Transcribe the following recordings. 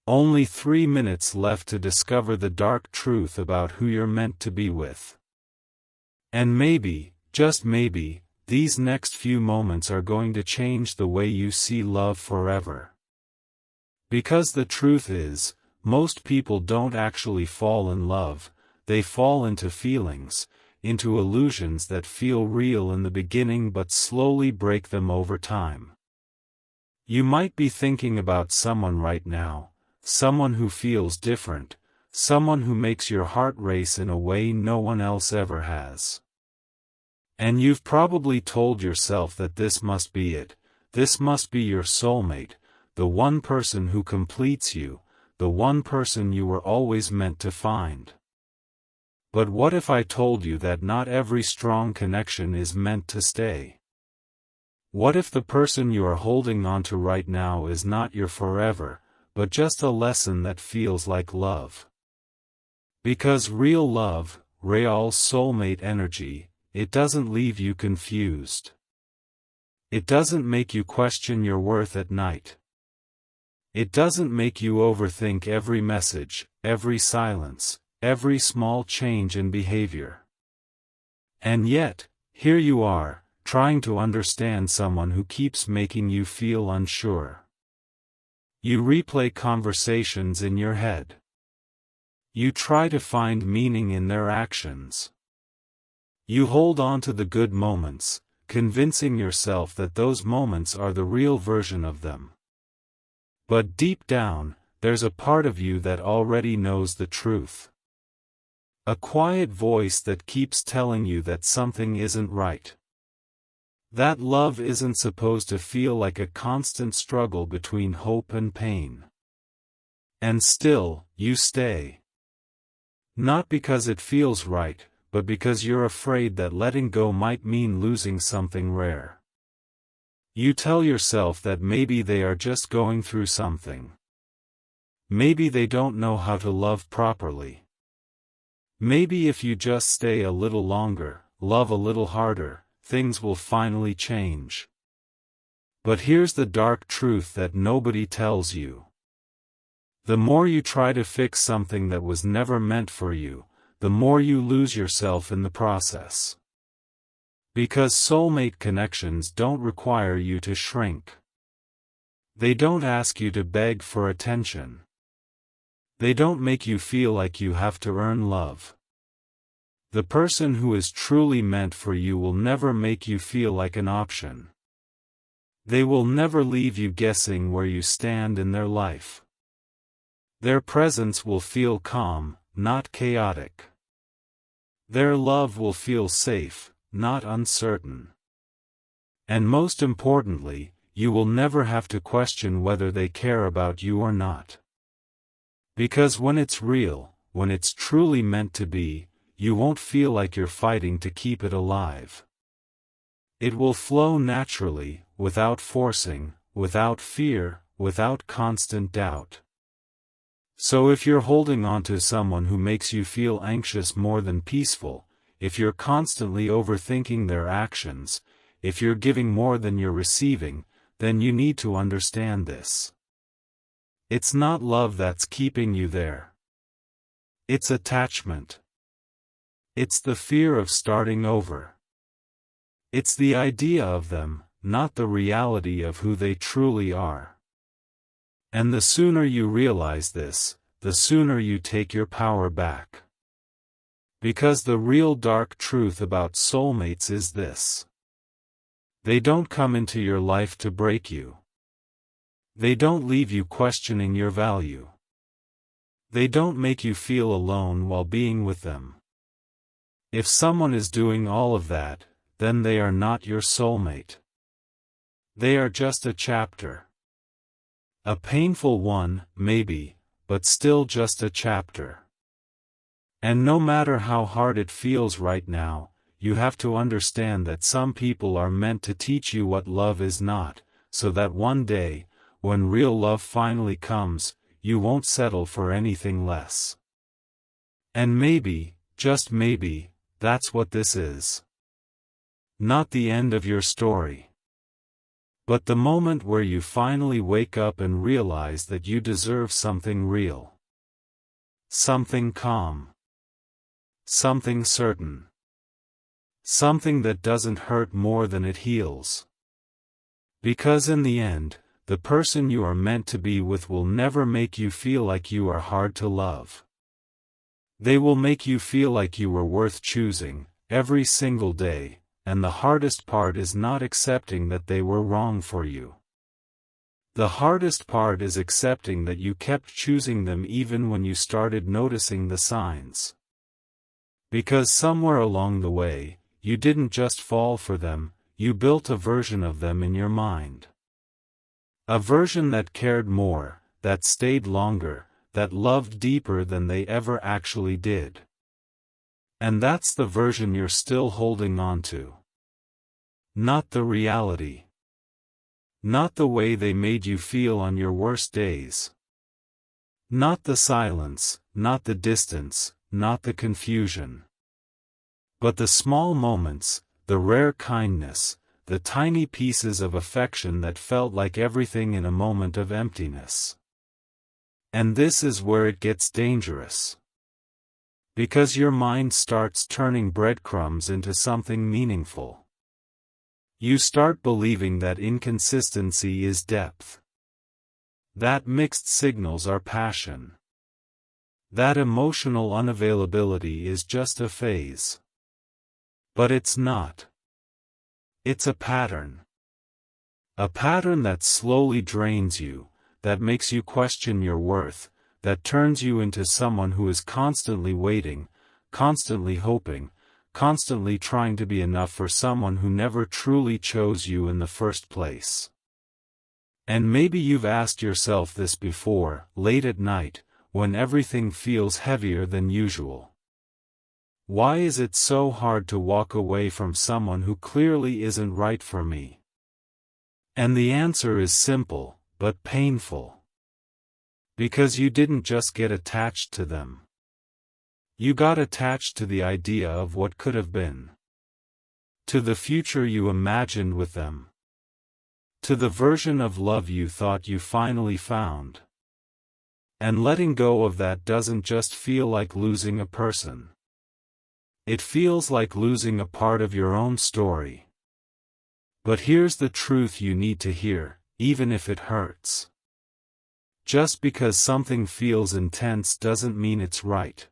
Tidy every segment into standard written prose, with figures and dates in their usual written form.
Only 3 minutes left to discover the dark truth about who you're meant to be with. And maybe, just maybe, these next few moments are going to change the way you see love forever. Because the truth is, most people don't actually fall in love, they fall into feelings, into illusions that feel real in the beginning but slowly break them over time. You might be thinking about someone right now, someone who feels different, someone who makes your heart race in a way no one else ever has. And you've probably told yourself that this must be it, this must be your soulmate, the one person who completes you, the one person you were always meant to find. But what if I told you that not every strong connection is meant to stay? What if the person you are holding onto right now is not your forever, but just a lesson that feels like love? Because real love, real soulmate energy, it doesn't leave you confused. It doesn't make you question your worth at night. It doesn't make you overthink every message, every silence, every small change in behavior. And yet, here you are, trying to understand someone who keeps making you feel unsure. You replay conversations in your head. You try to find meaning in their actions. You hold on to the good moments, convincing yourself that those moments are the real version of them. But deep down, there's a part of you that already knows the truth. A quiet voice that keeps telling you that something isn't right. That love isn't supposed to feel like a constant struggle between hope and pain. And still, you stay. Not because it feels right, but because you're afraid that letting go might mean losing something rare. You tell yourself that maybe they are just going through something. Maybe they don't know how to love properly. Maybe if you just stay a little longer, love a little harder, things will finally change. But here's the dark truth that nobody tells you. The more you try to fix something that was never meant for you, the more you lose yourself in the process. Because soulmate connections don't require you to shrink. They don't ask you to beg for attention. They don't make you feel like you have to earn love. The person who is truly meant for you will never make you feel like an option. They will never leave you guessing where you stand in their life. Their presence will feel calm, not chaotic. Their love will feel safe, not uncertain. And most importantly, you will never have to question whether they care about you or not. Because when it's real, when it's truly meant to be, you won't feel like you're fighting to keep it alive. It will flow naturally, without forcing, without fear, without constant doubt. So if you're holding on to someone who makes you feel anxious more than peaceful, if you're constantly overthinking their actions, if you're giving more than you're receiving, then you need to understand this. It's not love that's keeping you there. It's attachment. It's the fear of starting over. It's the idea of them, not the reality of who they truly are. And the sooner you realize this, the sooner you take your power back. Because the real dark truth about soulmates is this. They don't come into your life to break you. They don't leave you questioning your value. They don't make you feel alone while being with them. If someone is doing all of that, then they are not your soulmate. They are just a chapter. A painful one, maybe, but still just a chapter. And no matter how hard it feels right now, you have to understand that some people are meant to teach you what love is not, so that one day, when real love finally comes, you won't settle for anything less. And maybe, just maybe, that's what this is. Not the end of your story. But the moment where you finally wake up and realize that you deserve something real. Something calm. Something certain. Something that doesn't hurt more than it heals. Because in the end, the person you are meant to be with will never make you feel like you are hard to love. They will make you feel like you were worth choosing, every single day, and the hardest part is not accepting that they were wrong for you. The hardest part is accepting that you kept choosing them even when you started noticing the signs. Because somewhere along the way, you didn't just fall for them, you built a version of them in your mind. A version that cared more, that stayed longer, that loved deeper than they ever actually did. And that's the version you're still holding on to. Not the reality. Not the way they made you feel on your worst days. Not the silence, not the distance, not the confusion. But the small moments, the rare kindness, the tiny pieces of affection that felt like everything in a moment of emptiness. And this is where it gets dangerous. Because your mind starts turning breadcrumbs into something meaningful. You start believing that inconsistency is depth. That mixed signals are passion. That emotional unavailability is just a phase. But it's not. It's a pattern. A pattern that slowly drains you, that makes you question your worth, that turns you into someone who is constantly waiting, constantly hoping, constantly trying to be enough for someone who never truly chose you in the first place. And maybe you've asked yourself this before, late at night, when everything feels heavier than usual. Why is it so hard to walk away from someone who clearly isn't right for me? And the answer is simple, but painful. Because you didn't just get attached to them. You got attached to the idea of what could have been. To the future you imagined with them. To the version of love you thought you finally found. And letting go of that doesn't just feel like losing a person. It feels like losing a part of your own story. But here's the truth you need to hear, even if it hurts. Just because something feels intense doesn't mean it's right.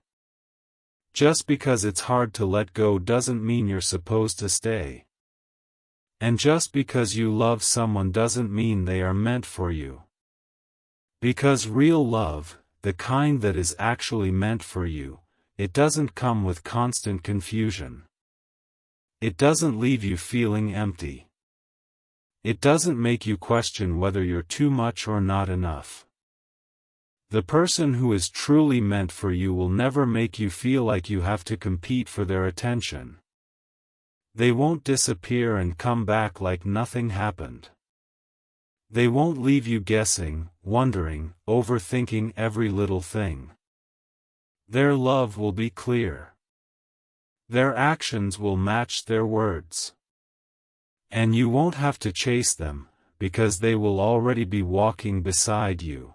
Just because it's hard to let go doesn't mean you're supposed to stay. And just because you love someone doesn't mean they are meant for you. Because real love, the kind that is actually meant for you, it doesn't come with constant confusion. It doesn't leave you feeling empty. It doesn't make you question whether you're too much or not enough. The person who is truly meant for you will never make you feel like you have to compete for their attention. They won't disappear and come back like nothing happened. They won't leave you guessing, wondering, overthinking every little thing. Their love will be clear. Their actions will match their words. And you won't have to chase them, because they will already be walking beside you.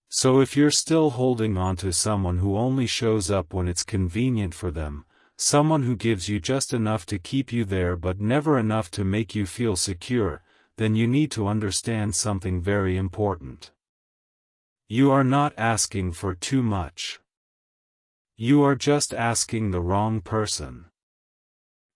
So if you're still holding on to someone who only shows up when it's convenient for them, someone who gives you just enough to keep you there but never enough to make you feel secure, then you need to understand something very important. You are not asking for too much. You are just asking the wrong person.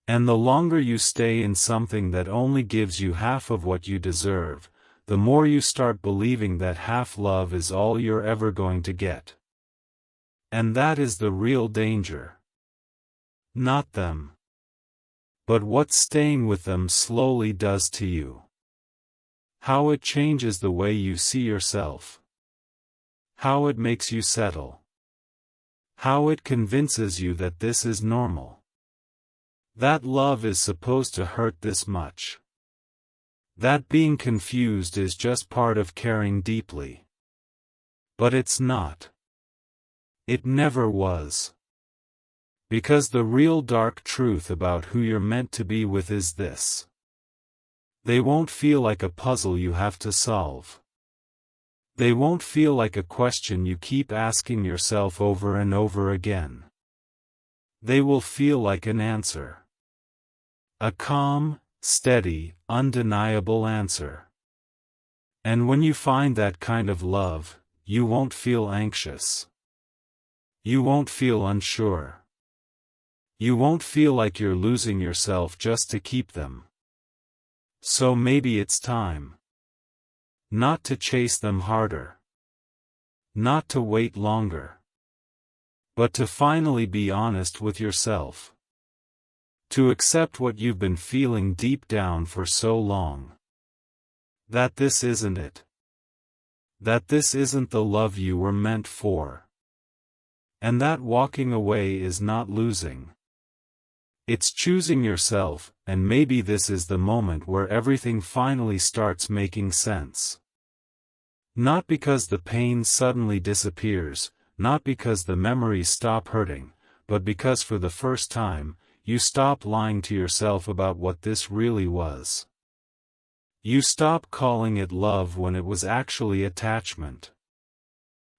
And the longer you stay in something that only gives you half of what you deserve, the more you start believing that half love is all you're ever going to get. And that is the real danger. Not them. But what staying with them slowly does to you. How it changes the way you see yourself. How it makes you settle. How it convinces you that this is normal. That love is supposed to hurt this much. That being confused is just part of caring deeply. But it's not. It never was. Because the real dark truth about who you're meant to be with is this. They won't feel like a puzzle you have to solve. They won't feel like a question you keep asking yourself over and over again. They will feel like an answer. A calm, steady, undeniable answer. And when you find that kind of love, you won't feel anxious. You won't feel unsure. You won't feel like you're losing yourself just to keep them. So maybe it's time. Not to chase them harder. Not to wait longer. But to finally be honest with yourself. To accept what you've been feeling deep down for so long. That this isn't it. That this isn't the love you were meant for. And that walking away is not losing. It's choosing yourself, and maybe this is the moment where everything finally starts making sense. Not because the pain suddenly disappears, not because the memories stop hurting, but because for the first time, you stop lying to yourself about what this really was. You stop calling it love when it was actually attachment.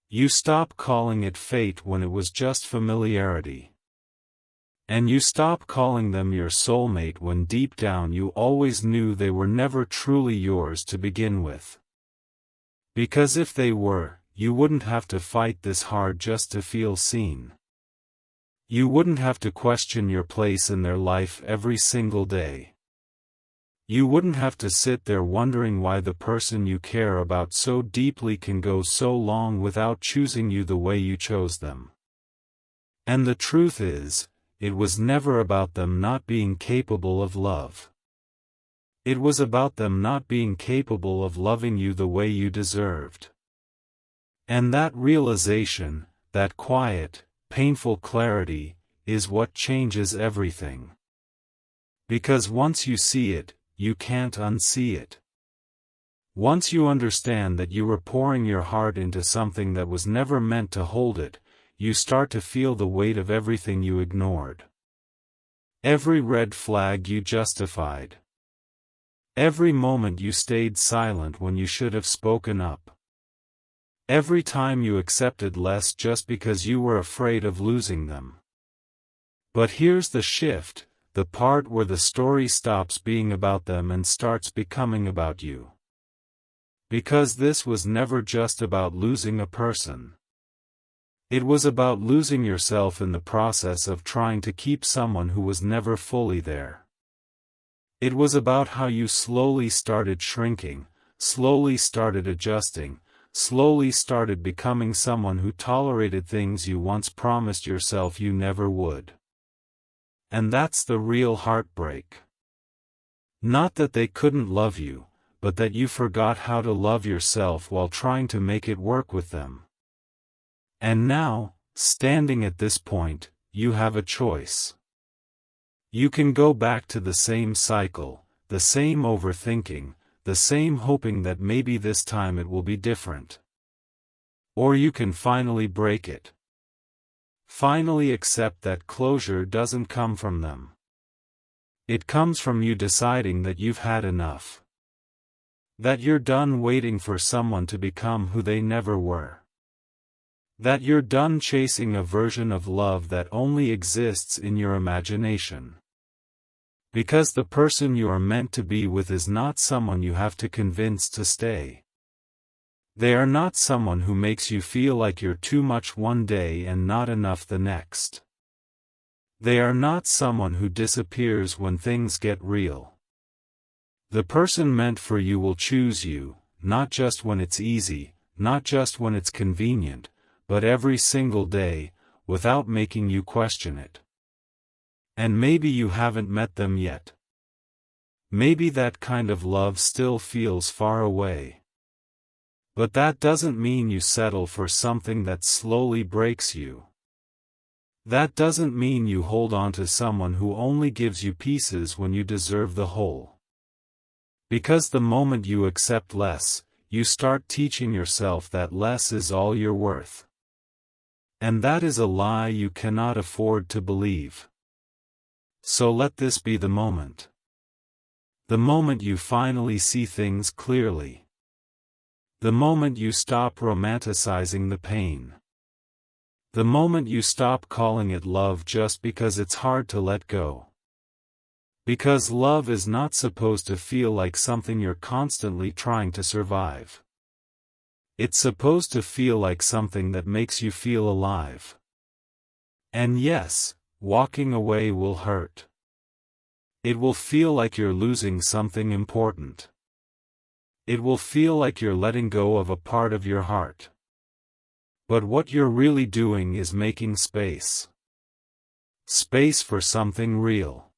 You stop calling it fate when it was just familiarity. And you stop calling them your soulmate when deep down you always knew they were never truly yours to begin with. Because if they were, you wouldn't have to fight this hard just to feel seen. You wouldn't have to question your place in their life every single day. You wouldn't have to sit there wondering why the person you care about so deeply can go so long without choosing you the way you chose them. And the truth is, it was never about them not being capable of love. It was about them not being capable of loving you the way you deserved. And that realization, that quiet, painful clarity, is what changes everything. Because once you see it, you can't unsee it. Once you understand that you were pouring your heart into something that was never meant to hold it, you start to feel the weight of everything you ignored. Every red flag you justified. Every moment you stayed silent when you should have spoken up. Every time you accepted less just because you were afraid of losing them. But here's the shift, the part where the story stops being about them and starts becoming about you. Because this was never just about losing a person. It was about losing yourself in the process of trying to keep someone who was never fully there. It was about how you slowly started shrinking, slowly started adjusting, slowly started becoming someone who tolerated things you once promised yourself you never would. And that's the real heartbreak. Not that they couldn't love you, but that you forgot how to love yourself while trying to make it work with them. And now, standing at this point, you have a choice. You can go back to the same cycle, the same overthinking, the same hoping that maybe this time it will be different. Or you can finally break it. Finally accept that closure doesn't come from them. It comes from you deciding that you've had enough. That you're done waiting for someone to become who they never were. That you're done chasing a version of love that only exists in your imagination. Because the person you are meant to be with is not someone you have to convince to stay. They are not someone who makes you feel like you're too much one day and not enough the next. They are not someone who disappears when things get real. The person meant for you will choose you, not just when it's easy, not just when it's convenient, but every single day, without making you question it. And maybe you haven't met them yet. Maybe that kind of love still feels far away. But that doesn't mean you settle for something that slowly breaks you. That doesn't mean you hold on to someone who only gives you pieces when you deserve the whole. Because the moment you accept less, you start teaching yourself that less is all you're worth. And that is a lie you cannot afford to believe. So let this be the moment. The moment you finally see things clearly. The moment you stop romanticizing the pain. The moment you stop calling it love just because it's hard to let go. Because love is not supposed to feel like something you're constantly trying to survive. It's supposed to feel like something that makes you feel alive. And yes, walking away will hurt. It will feel like you're losing something important. It will feel like you're letting go of a part of your heart. But what you're really doing is making space. Space for something real.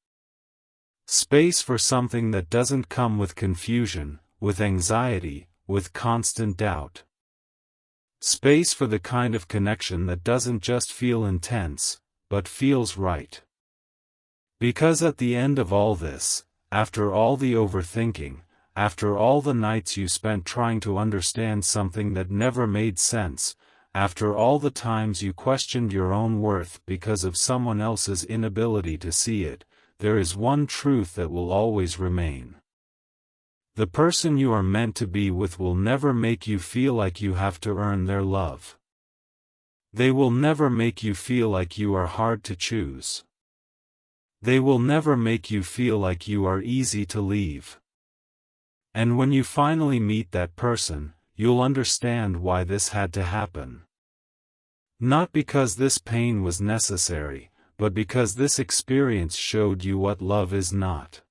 Space for something that doesn't come with confusion, with anxiety, with constant doubt. Space for the kind of connection that doesn't just feel intense, but feels right. Because at the end of all this, after all the overthinking, after all the nights you spent trying to understand something that never made sense, after all the times you questioned your own worth because of someone else's inability to see it, there is one truth that will always remain. The person you are meant to be with will never make you feel like you have to earn their love. They will never make you feel like you are hard to choose. They will never make you feel like you are easy to leave. And when you finally meet that person, you'll understand why this had to happen. Not because this pain was necessary, but because this experience showed you what love is not.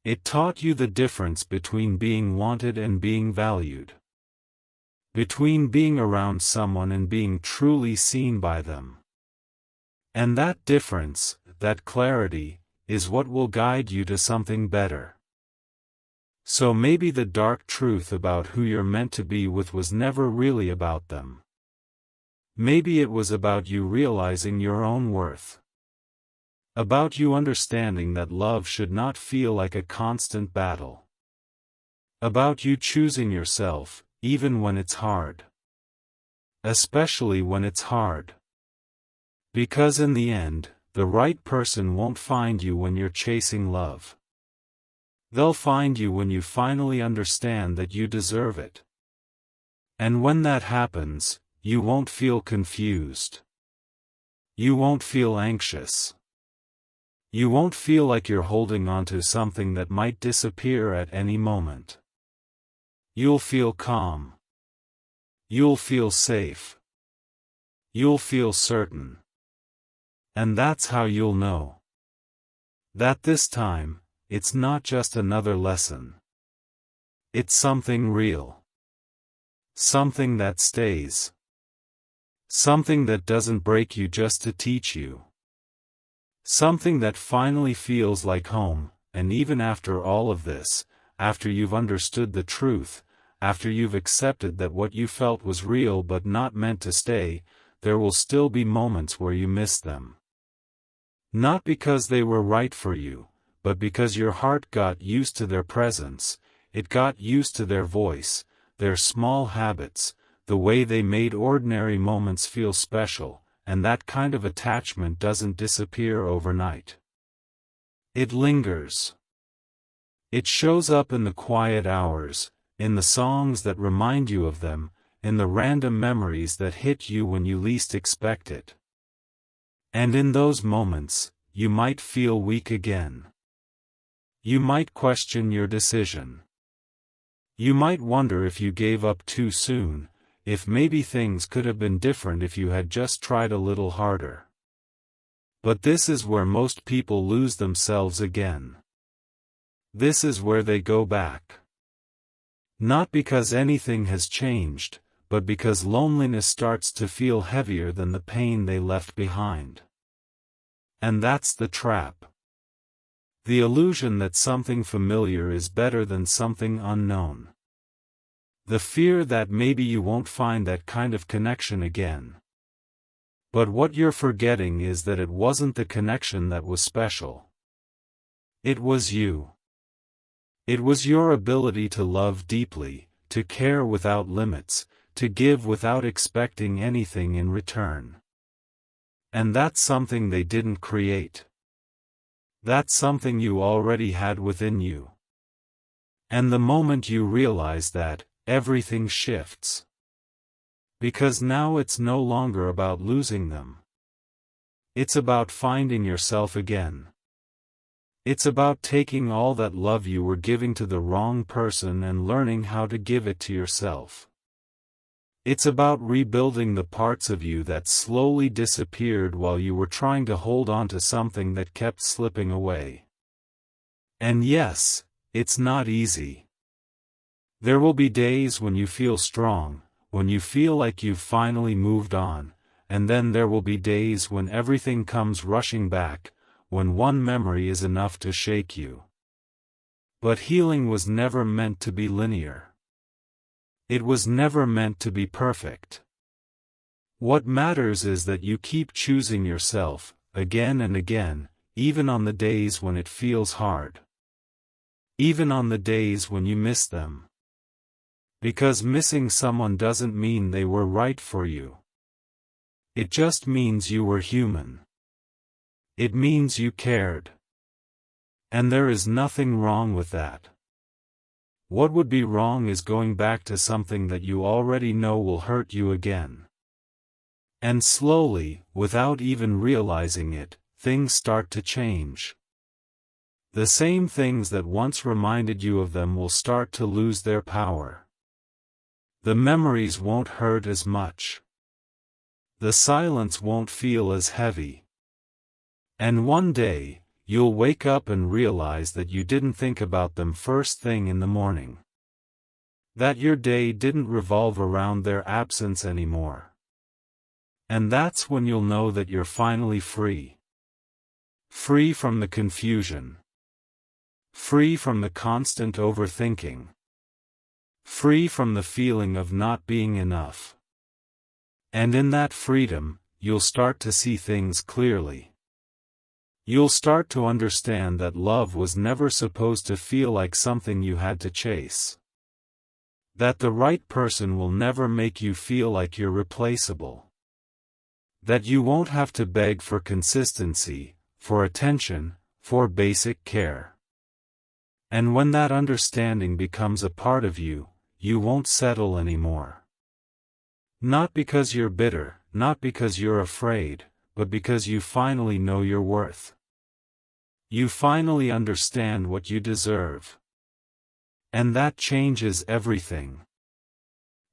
It taught you the difference between being wanted and being valued. Between being around someone and being truly seen by them. And that difference, that clarity, is what will guide you to something better. So maybe the dark truth about who you're meant to be with was never really about them. Maybe it was about you realizing your own worth. About you understanding that love should not feel like a constant battle. About you choosing yourself, even when it's hard. Especially when it's hard. Because in the end, the right person won't find you when you're chasing love. They'll find you when you finally understand that you deserve it. And when that happens, you won't feel confused. You won't feel anxious. You won't feel like you're holding on to something that might disappear at any moment. You'll feel calm. You'll feel safe. You'll feel certain. And that's how you'll know that this time, it's not just another lesson. It's something real. Something that stays. Something that doesn't break you just to teach you. Something that finally feels like home, and even after all of this, after you've understood the truth, after you've accepted that what you felt was real but not meant to stay, there will still be moments where you miss them. Not because they were right for you, but because your heart got used to their presence, it got used to their voice, their small habits, the way they made ordinary moments feel special, and that kind of attachment doesn't disappear overnight. It lingers. It shows up in the quiet hours, in the songs that remind you of them, in the random memories that hit you when you least expect it. And in those moments, you might feel weak again. You might question your decision. You might wonder if you gave up too soon, if maybe things could have been different if you had just tried a little harder. But this is where most people lose themselves again. This is where they go back. Not because anything has changed, but because loneliness starts to feel heavier than the pain they left behind. And that's the trap. The illusion that something familiar is better than something unknown. The fear that maybe you won't find that kind of connection again. But what you're forgetting is that it wasn't the connection that was special. It was you. It was your ability to love deeply, to care without limits, to give without expecting anything in return. And that's something they didn't create. That's something you already had within you. And the moment you realize that, everything shifts. Because now it's no longer about losing them. It's about finding yourself again. It's about taking all that love you were giving to the wrong person and learning how to give it to yourself. It's about rebuilding the parts of you that slowly disappeared while you were trying to hold on to something that kept slipping away. And yes, it's not easy. There will be days when you feel strong, when you feel like you've finally moved on, and then there will be days when everything comes rushing back, when one memory is enough to shake you. But healing was never meant to be linear. It was never meant to be perfect. What matters is that you keep choosing yourself, again and again, even on the days when it feels hard. Even on the days when you miss them. Because missing someone doesn't mean they were right for you. It just means you were human. It means you cared. And there is nothing wrong with that. What would be wrong is going back to something that you already know will hurt you again. And slowly, without even realizing it, things start to change. The same things that once reminded you of them will start to lose their power. The memories won't hurt as much. The silence won't feel as heavy. And one day, you'll wake up and realize that you didn't think about them first thing in the morning. That your day didn't revolve around their absence anymore. And that's when you'll know that you're finally free. Free from the confusion. Free from the constant overthinking. Free from the feeling of not being enough. And in that freedom, you'll start to see things clearly. You'll start to understand that love was never supposed to feel like something you had to chase. That the right person will never make you feel like you're replaceable. That you won't have to beg for consistency, for attention, for basic care. And when that understanding becomes a part of you, you won't settle anymore. Not because you're bitter, not because you're afraid, but because you finally know your worth. You finally understand what you deserve. And that changes everything.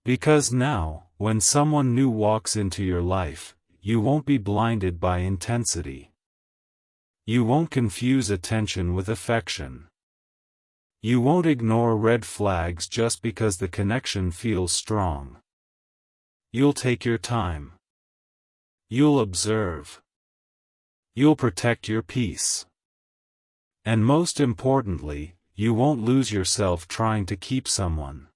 Because now, when someone new walks into your life, you won't be blinded by intensity. You won't confuse attention with affection. You won't ignore red flags just because the connection feels strong. You'll take your time. You'll observe. You'll protect your peace. And most importantly, you won't lose yourself trying to keep someone.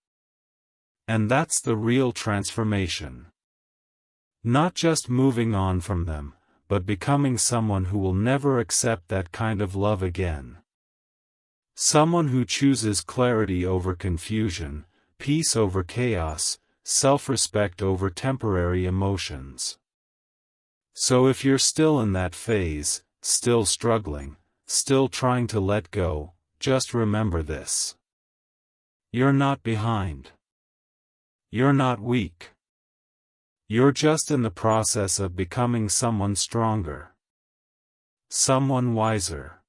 And that's the real transformation. Not just moving on from them, but becoming someone who will never accept that kind of love again. Someone who chooses clarity over confusion, peace over chaos, self-respect over temporary emotions. So if you're still in that phase, still struggling, still trying to let go, just remember this. You're not behind. You're not weak. You're just in the process of becoming someone stronger. Someone wiser.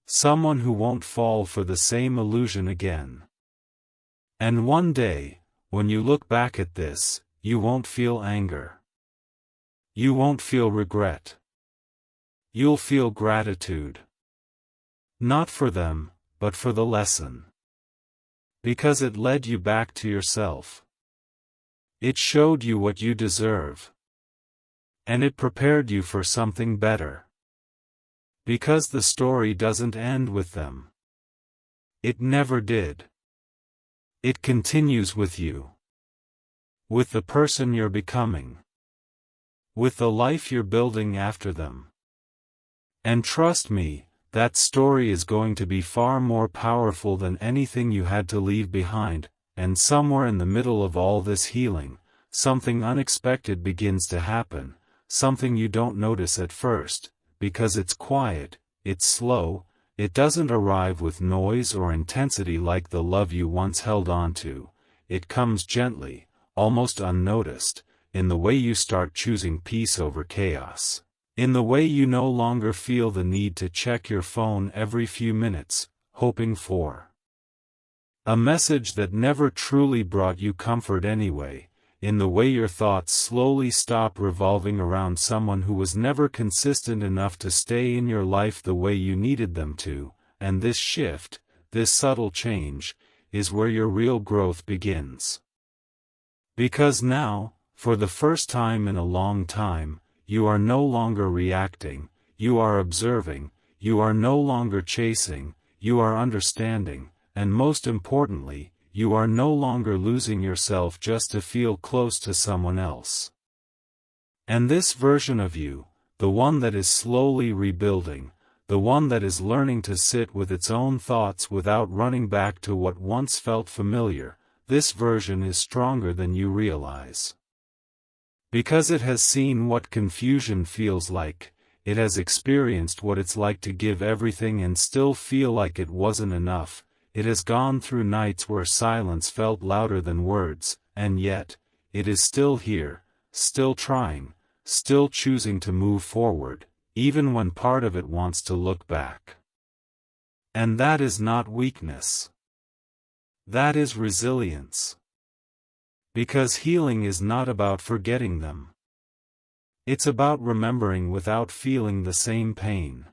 Someone who won't fall for the same illusion again. And one day, when you look back at this, you won't feel anger. You won't feel regret. You'll feel gratitude. Not for them, but for the lesson. Because it led you back to yourself. It showed you what you deserve. And it prepared you for something better. Because the story doesn't end with them. It never did. It continues with you. With the person you're becoming. With the life you're building after them. And trust me, that story is going to be far more powerful than anything you had to leave behind, and somewhere in the middle of all this healing, something unexpected begins to happen, something you don't notice at first, because it's quiet, it's slow, it doesn't arrive with noise or intensity like the love you once held on to. It comes gently, almost unnoticed, in the way you start choosing peace over chaos. In the way you no longer feel the need to check your phone every few minutes, hoping for a message that never truly brought you comfort anyway. In the way your thoughts slowly stop revolving around someone who was never consistent enough to stay in your life the way you needed them to. And this shift, this subtle change, is where your real growth begins. Because now, for the first time in a long time, you are no longer reacting, you are observing, you are no longer chasing, you are understanding, and most importantly, you are no longer losing yourself just to feel close to someone else. And this version of you, the one that is slowly rebuilding, the one that is learning to sit with its own thoughts without running back to what once felt familiar, this version is stronger than you realize. Because it has seen what confusion feels like, it has experienced what it's like to give everything and still feel like it wasn't enough. It has gone through nights where silence felt louder than words, and yet, it is still here, still trying, still choosing to move forward, even when part of it wants to look back. And that is not weakness. That is resilience. Because healing is not about forgetting them. It's about remembering without feeling the same pain.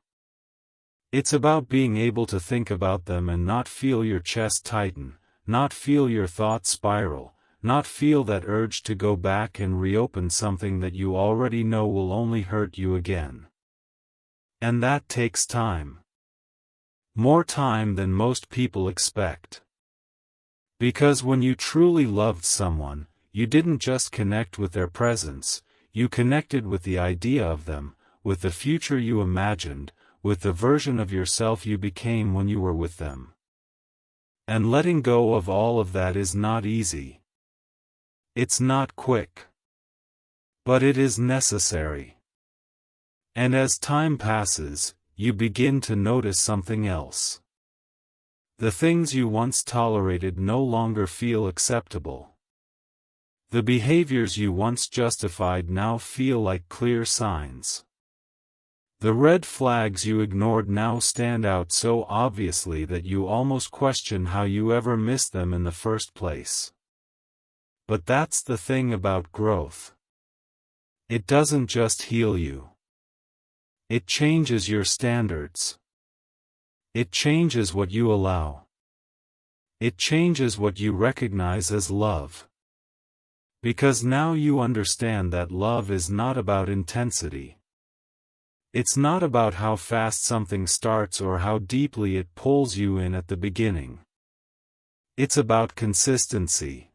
It's about being able to think about them and not feel your chest tighten, not feel your thoughts spiral, not feel that urge to go back and reopen something that you already know will only hurt you again. And that takes time. More time than most people expect. Because when you truly loved someone, you didn't just connect with their presence, you connected with the idea of them, with the future you imagined, with the version of yourself you became when you were with them. And letting go of all of that is not easy. It's not quick. But it is necessary. And as time passes, you begin to notice something else. The things you once tolerated no longer feel acceptable. The behaviors you once justified now feel like clear signs. The red flags you ignored now stand out so obviously that you almost question how you ever missed them in the first place. But that's the thing about growth. It doesn't just heal you. It changes your standards. It changes what you allow. It changes what you recognize as love. Because now you understand that love is not about intensity. It's not about how fast something starts or how deeply it pulls you in at the beginning. It's about consistency.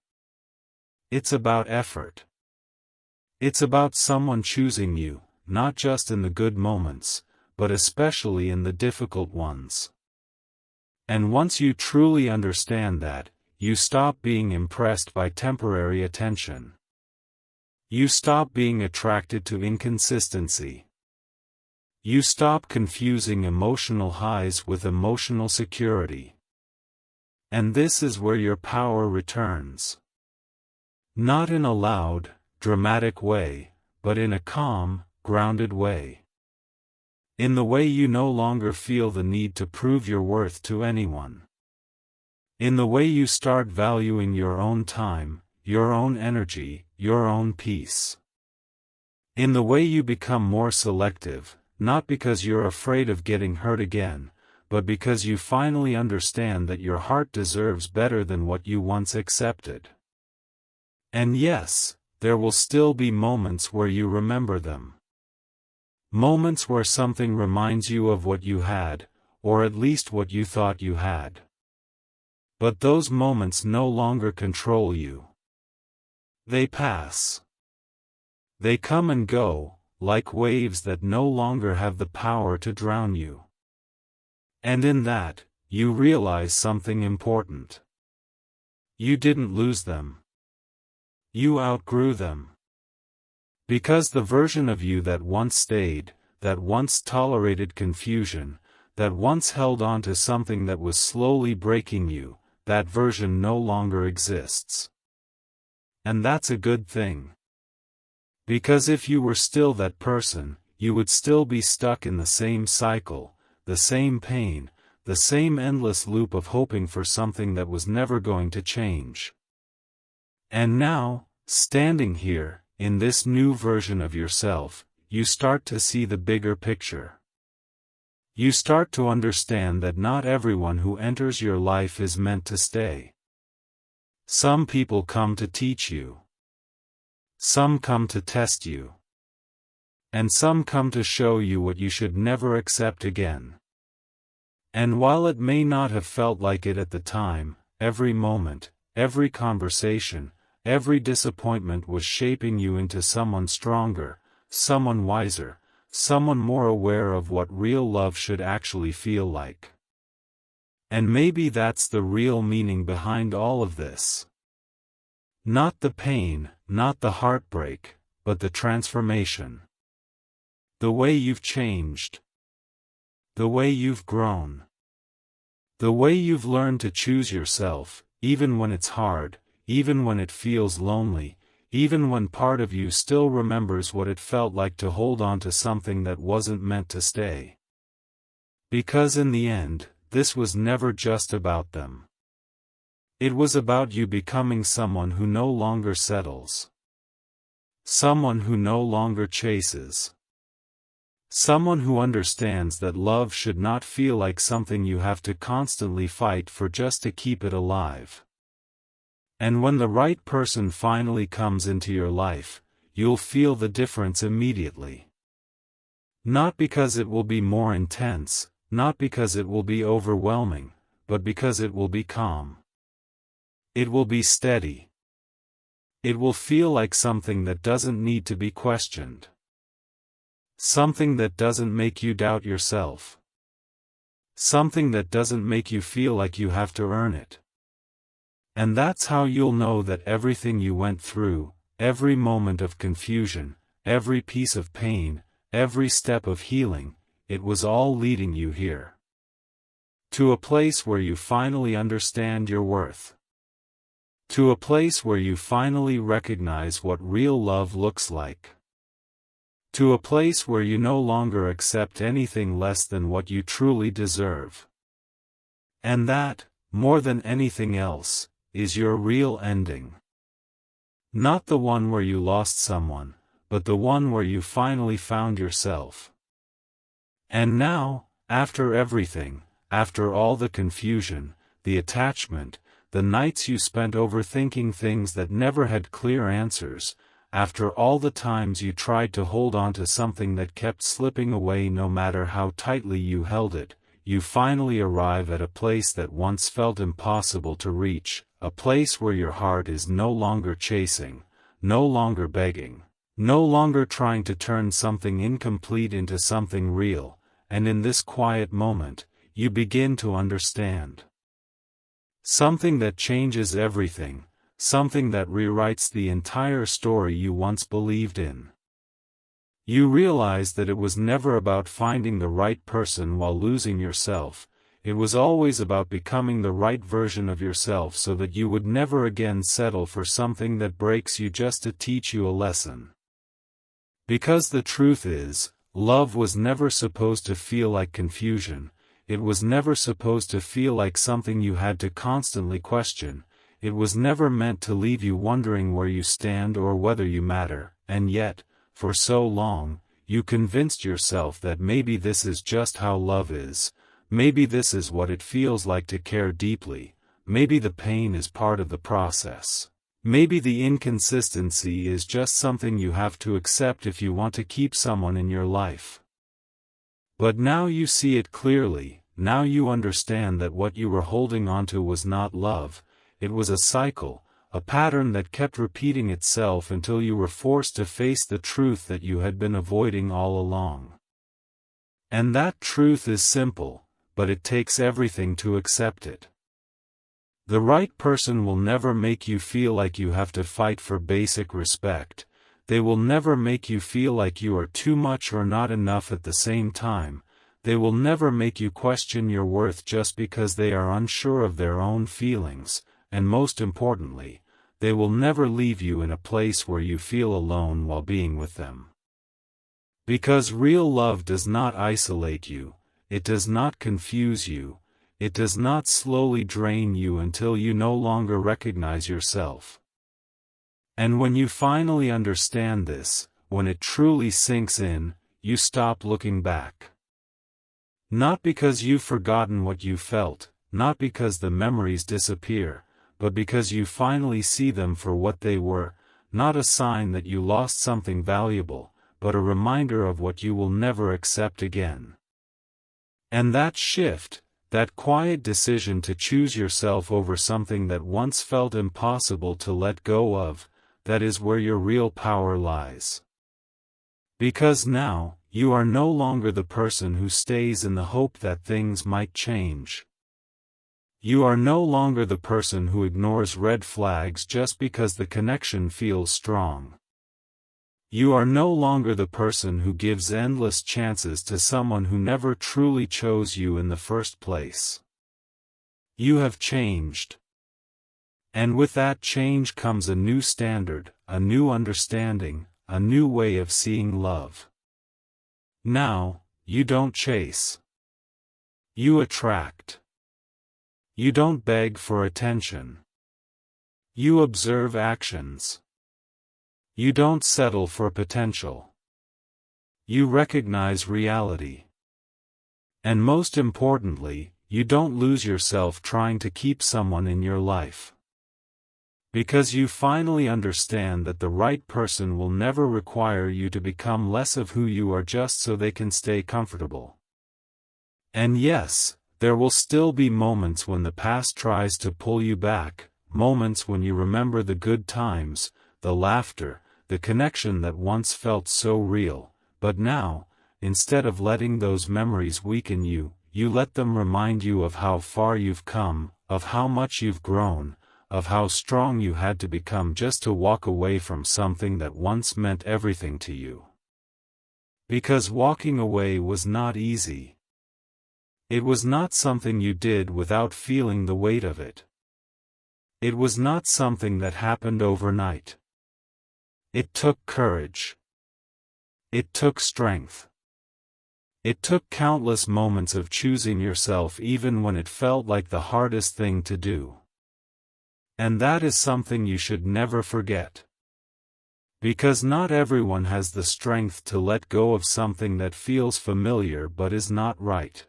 It's about effort. It's about someone choosing you, not just in the good moments, but especially in the difficult ones. And once you truly understand that, you stop being impressed by temporary attention. You stop being attracted to inconsistency. You stop confusing emotional highs with emotional security. And this is where your power returns. Not in a loud, dramatic way, but in a calm, grounded way. In the way you no longer feel the need to prove your worth to anyone. In the way you start valuing your own time, your own energy, your own peace. In the way you become more selective, not because you're afraid of getting hurt again, but because you finally understand that your heart deserves better than what you once accepted. And yes, there will still be moments where you remember them. Moments where something reminds you of what you had, or at least what you thought you had. But those moments no longer control you. They pass. They come and go, like waves that no longer have the power to drown you. And in that, you realize something important. You didn't lose them. You outgrew them. Because the version of you that once stayed, that once tolerated confusion, that once held on to something that was slowly breaking you, that version no longer exists. And that's a good thing. Because if you were still that person, you would still be stuck in the same cycle, the same pain, the same endless loop of hoping for something that was never going to change. And now, standing here, in this new version of yourself, you start to see the bigger picture. You start to understand that not everyone who enters your life is meant to stay. Some people come to teach you. Some come to test you. And some come to show you what you should never accept again. And while it may not have felt like it at the time, every moment, every conversation, every disappointment was shaping you into someone stronger, someone wiser, someone more aware of what real love should actually feel like. And maybe that's the real meaning behind all of this. Not the pain, not the heartbreak, but the transformation. The way you've changed. The way you've grown. The way you've learned to choose yourself, even when it's hard, even when it feels lonely, even when part of you still remembers what it felt like to hold on to something that wasn't meant to stay. Because in the end, this was never just about them. It was about you becoming someone who no longer settles. Someone who no longer chases. Someone who understands that love should not feel like something you have to constantly fight for just to keep it alive. And when the right person finally comes into your life, you'll feel the difference immediately. Not because it will be more intense, not because it will be overwhelming, but because it will be calm. It will be steady. It will feel like something that doesn't need to be questioned. Something that doesn't make you doubt yourself. Something that doesn't make you feel like you have to earn it. And that's how you'll know that everything you went through, every moment of confusion, every piece of pain, every step of healing, it was all leading you here. To a place where you finally understand your worth. To a place where you finally recognize what real love looks like. To a place where you no longer accept anything less than what you truly deserve. And that, more than anything else, is your real ending. Not the one where you lost someone, but the one where you finally found yourself. And now, after everything, after all the confusion, the attachment, the nights you spent overthinking things that never had clear answers, after all the times you tried to hold on to something that kept slipping away no matter how tightly you held it, you finally arrive at a place that once felt impossible to reach, a place where your heart is no longer chasing, no longer begging, no longer trying to turn something incomplete into something real, and in this quiet moment, you begin to understand. Something that changes everything, something that rewrites the entire story you once believed in. You realize that it was never about finding the right person while losing yourself, it was always about becoming the right version of yourself so that you would never again settle for something that breaks you just to teach you a lesson. Because the truth is, love was never supposed to feel like confusion, it was never supposed to feel like something you had to constantly question, it was never meant to leave you wondering where you stand or whether you matter, and yet, for so long, you convinced yourself that maybe this is just how love is, maybe this is what it feels like to care deeply, maybe the pain is part of the process. Maybe the inconsistency is just something you have to accept if you want to keep someone in your life. But now you see it clearly, now you understand that what you were holding onto was not love, it was a cycle, a pattern that kept repeating itself until you were forced to face the truth that you had been avoiding all along. And that truth is simple, but it takes everything to accept it. The right person will never make you feel like you have to fight for basic respect, they will never make you feel like you are too much or not enough at the same time, They will never make you question your worth just because they are unsure of their own feelings, and most importantly, they will never leave you in a place where you feel alone while being with them. Because real love does not isolate you, it does not confuse you, it does not slowly drain you until you no longer recognize yourself. And when you finally understand this, when it truly sinks in, you stop looking back. Not because you've forgotten what you felt, not because the memories disappear, but because you finally see them for what they were, not a sign that you lost something valuable, but a reminder of what you will never accept again. And that shift, that quiet decision to choose yourself over something that once felt impossible to let go of, that is where your real power lies. Because now, you are no longer the person who stays in the hope that things might change. You are no longer the person who ignores red flags just because the connection feels strong. You are no longer the person who gives endless chances to someone who never truly chose you in the first place. You have changed. And with that change comes a new standard, a new understanding, a new way of seeing love. Now, you don't chase. You attract. You don't beg for attention. You observe actions. You don't settle for potential. You recognize reality. And most importantly, you don't lose yourself trying to keep someone in your life. Because you finally understand that the right person will never require you to become less of who you are just so they can stay comfortable. And yes, there will still be moments when the past tries to pull you back, moments when you remember the good times, the laughter, the connection that once felt so real, but now, instead of letting those memories weaken you, you let them remind you of how far you've come, of how much you've grown, of how strong you had to become just to walk away from something that once meant everything to you. Because walking away was not easy. It was not something you did without feeling the weight of it. It was not something that happened overnight. It took courage. It took strength. It took countless moments of choosing yourself even when it felt like the hardest thing to do. And that is something you should never forget. Because not everyone has the strength to let go of something that feels familiar but is not right.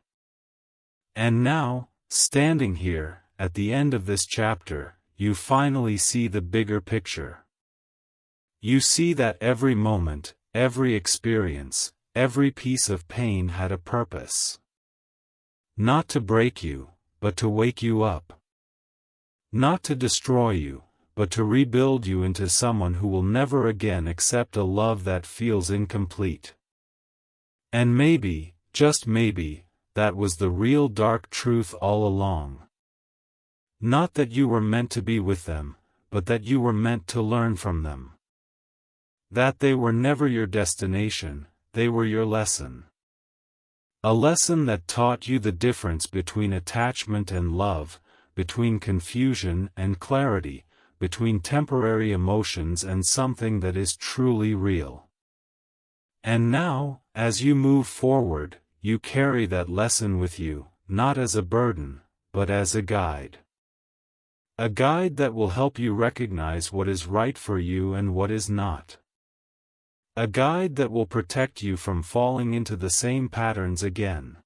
And now, standing here, at the end of this chapter, you finally see the bigger picture. You see that every moment, every experience, every piece of pain had a purpose. Not to break you, but to wake you up. Not to destroy you, but to rebuild you into someone who will never again accept a love that feels incomplete. And maybe, just maybe, that was the real dark truth all along. Not that you were meant to be with them, but that you were meant to learn from them. That they were never your destination, they were your lesson. A lesson that taught you the difference between attachment and love, between confusion and clarity, between temporary emotions and something that is truly real. And now, as you move forward, you carry that lesson with you, not as a burden, but as a guide. A guide that will help you recognize what is right for you and what is not. A guide that will protect you from falling into the same patterns again.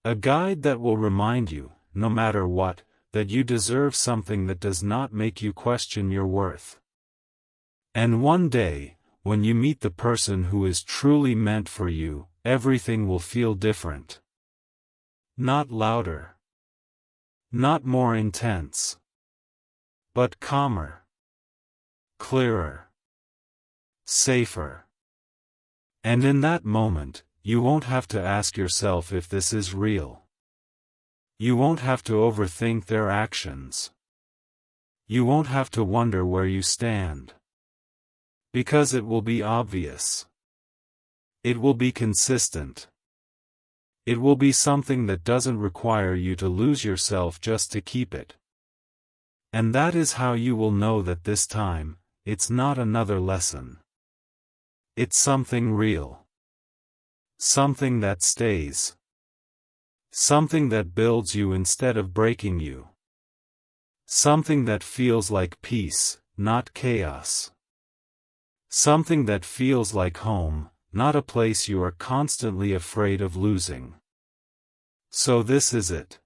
A guide that will remind you, no matter what, that you deserve something that does not make you question your worth. And one day, when you meet the person who is truly meant for you, everything will feel different. Not louder. Not more intense. But calmer. Clearer. Safer. And in that moment, you won't have to ask yourself if this is real. You won't have to overthink their actions. You won't have to wonder where you stand. Because it will be obvious. It will be consistent. It will be something that doesn't require you to lose yourself just to keep it. And that is how you will know that this time, it's not another lesson. It's something real. Something that stays. Something that builds you instead of breaking you. Something that feels like peace, not chaos. Something that feels like home, not a place you are constantly afraid of losing. So this is it.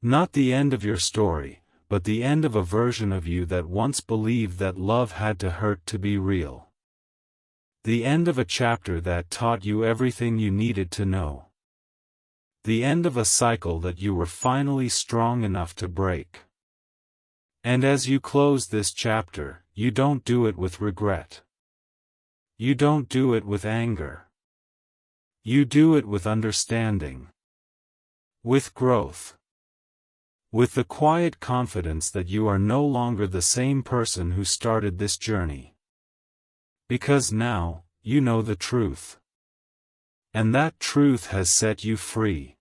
Not the end of your story, but the end of a version of you that once believed that love had to hurt to be real. The end of a chapter that taught you everything you needed to know. The end of a cycle that you were finally strong enough to break. And as you close this chapter, you don't do it with regret. You don't do it with anger. You do it with understanding. With growth. With the quiet confidence that you are no longer the same person who started this journey. Because now, you know the truth. And that truth has set you free.